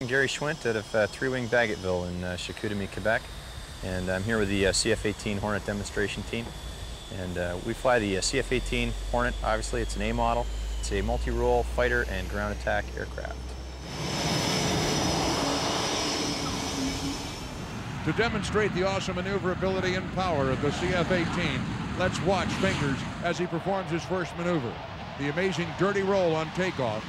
I'm Gary Schwint out of Three-Wing Bagotville in Chicoutimi, Quebec, and I'm here with the CF-18 Hornet demonstration team. And we fly the CF-18 Hornet. Obviously, it's an A model. It's a multi-role fighter and ground attack aircraft. To demonstrate the awesome maneuverability and power of the CF-18, let's watch Fingers as he performs his first maneuver. The amazing dirty roll on takeoff.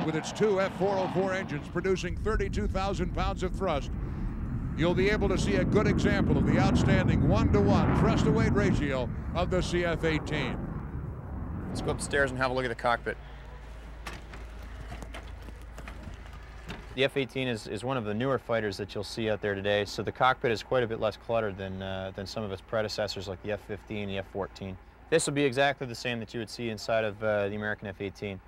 With its two F404 engines producing 32,000 pounds of thrust, you'll be able to see a good example of the outstanding 1-to-1 thrust-to-weight ratio of the CF-18. Let's go upstairs and have a look at the cockpit. The F-18 is one of the newer fighters that you'll see out there today, so the cockpit is quite a bit less cluttered than some of its predecessors like the F-15 and the F-14. This will be exactly the same that you would see inside of the American F-18.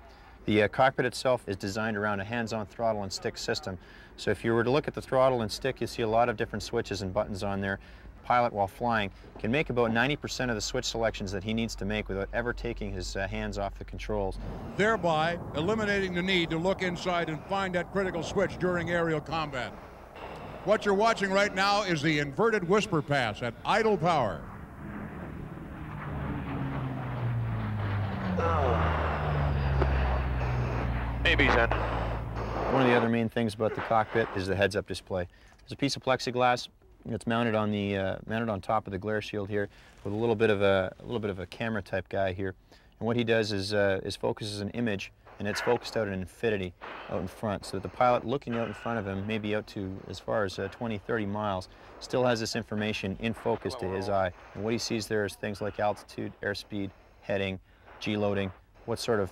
The cockpit itself is designed around a hands-on throttle and stick system. So if you were to look at the throttle and stick, you see a lot of different switches and buttons on there. The pilot, while flying, can make about 90% of the switch selections that he needs to make without ever taking his hands off the controls. Thereby eliminating the need to look inside and find that critical switch during aerial combat. What you're watching right now is the inverted whisper pass at idle power. AB's in. One of the other main things about the cockpit is the heads-up display. There's a piece of plexiglass that's mounted on top of the glare shield here, with a little bit of a camera type guy here. And what he does is focuses an image, and it's focused out at infinity out in front, so that the pilot looking out in front of him, maybe out to as far as 20, 30 miles, still has this information in focus to his eye. And what he sees there is things like altitude, airspeed, heading, G-loading, what sort of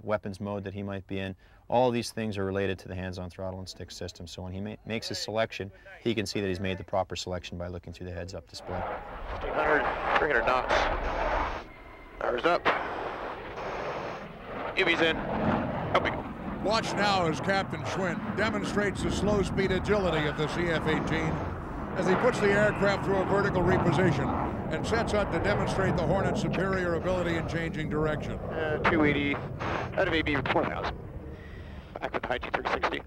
weapons mode that he might be in. All of these things are related to the hands-on throttle and stick system. So when he makes his selection, he can see that he's made the proper selection by looking through the heads-up display. 1,500, 300 knots. Power's up. UV's in. Up we go. Watch now as Captain Schwint demonstrates the slow speed agility of the CF-18 as he puts the aircraft through a vertical reposition and sets out to demonstrate the Hornet's superior ability in changing direction. 280 out of AB 4,000. Back with high G360.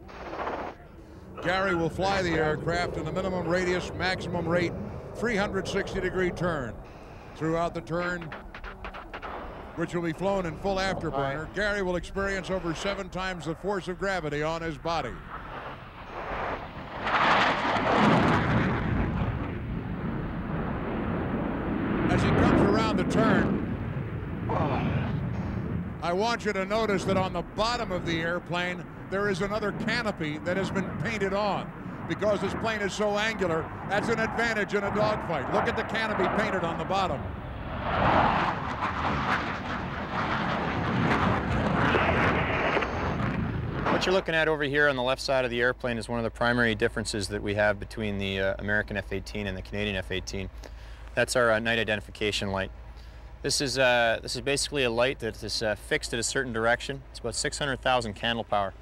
Gary will fly the aircraft in the minimum radius, maximum rate, 360-degree turn. Throughout the turn, which will be flown in full afterburner, Gary will experience over 7 times the force of gravity on his body. As he comes around the turn, I want you to notice that on the bottom of the airplane, there is another canopy that has been painted on. Because this plane is so angular, that's an advantage in a dogfight. Look at the canopy painted on the bottom. What you're looking at over here on the left side of the airplane is one of the primary differences that we have between the American F-18 and the Canadian F-18. That's our night identification light. This is basically a light that is fixed at a certain direction. It's about 600,000 candle power.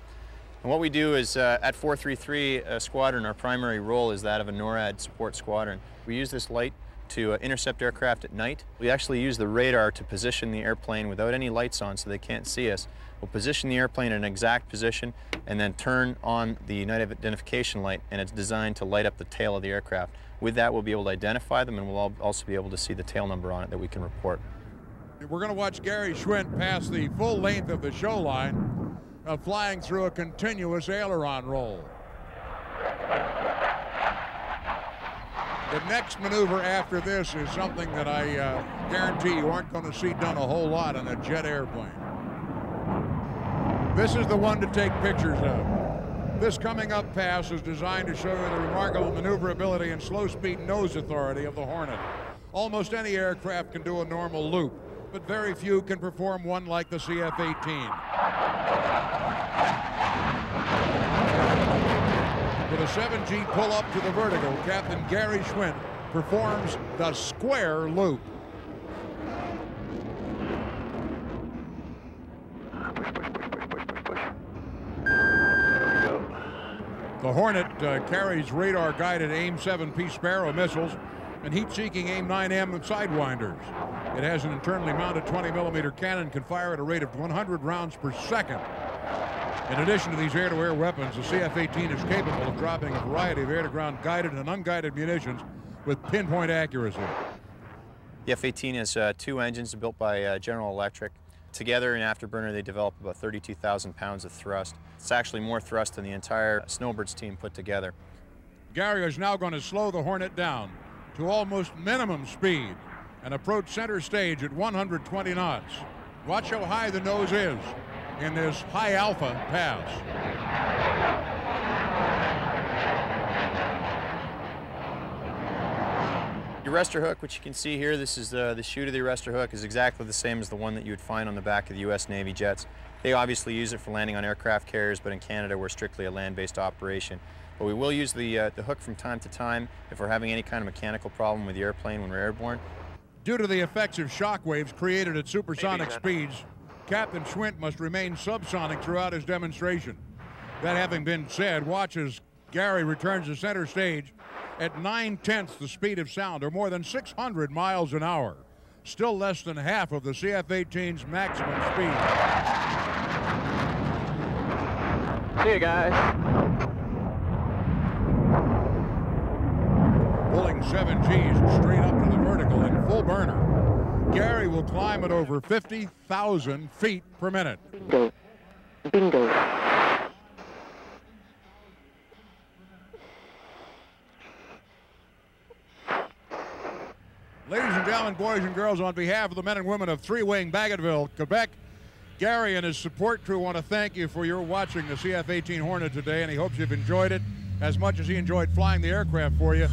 And what we do is at 433 Squadron, our primary role is that of a NORAD support squadron. We use this light to intercept aircraft at night. We actually use the radar to position the airplane without any lights on so they can't see us. We'll position the airplane in an exact position and then turn on the night identification light, and it's designed to light up the tail of the aircraft. With that, we'll be able to identify them, and we'll also be able to see the tail number on it that we can report. We're going to watch Gary Schwint pass the full length of the show line, flying through a continuous aileron roll. The next maneuver after this is something that I guarantee you aren't going to see done a whole lot on a jet airplane. This is the one to take pictures of. This coming up pass is designed to show you the remarkable maneuverability and slow speed nose authority of the Hornet. Almost any aircraft can do a normal loop, but very few can perform one like the CF-18. With a 7G pull-up to the vertical, Captain Gary Schwint performs the square loop. The Hornet carries radar-guided AIM-7P Sparrow missiles and heat-seeking AIM-9M Sidewinders. It has an internally mounted 20-millimeter cannon, can fire at a rate of 100 rounds per second. In addition to these air-to-air weapons, the CF-18 is capable of dropping a variety of air-to-ground guided and unguided munitions with pinpoint accuracy. The F-18 has 2 engines built by General Electric. Together in afterburner, they develop about 32,000 pounds of thrust. It's actually more thrust than the entire Snowbirds team put together. Gary is now going to slow the Hornet down to almost minimum speed and approach center stage at 120 knots. Watch how high the nose is in this high alpha pass. The arrestor hook, which you can see here, this is the chute of the arrestor hook, is exactly the same as the one that you would find on the back of the U.S. Navy jets. They obviously use it for landing on aircraft carriers, but in Canada we're strictly a land-based operation. But we will use the hook from time to time if we're having any kind of mechanical problem with the airplane when we're airborne. Due to the effects of shock waves created at supersonic speeds, Captain Schwint must remain subsonic throughout his demonstration. That having been said, watch as Gary returns to center stage at 9/10 the speed of sound, or more than 600 miles an hour. Still less than half of the CF-18's maximum speed. See you guys. Pulling 7 Gs straight up to the vertical in full burner. Gary will climb at over 50,000 feet per minute. Bingo. Bingo. Ladies and gentlemen, boys and girls, on behalf of the men and women of 3-Wing Bagotville, Quebec, Gary and his support crew want to thank you for your watching the CF-18 Hornet today, and he hopes you've enjoyed it as much as he enjoyed flying the aircraft for you.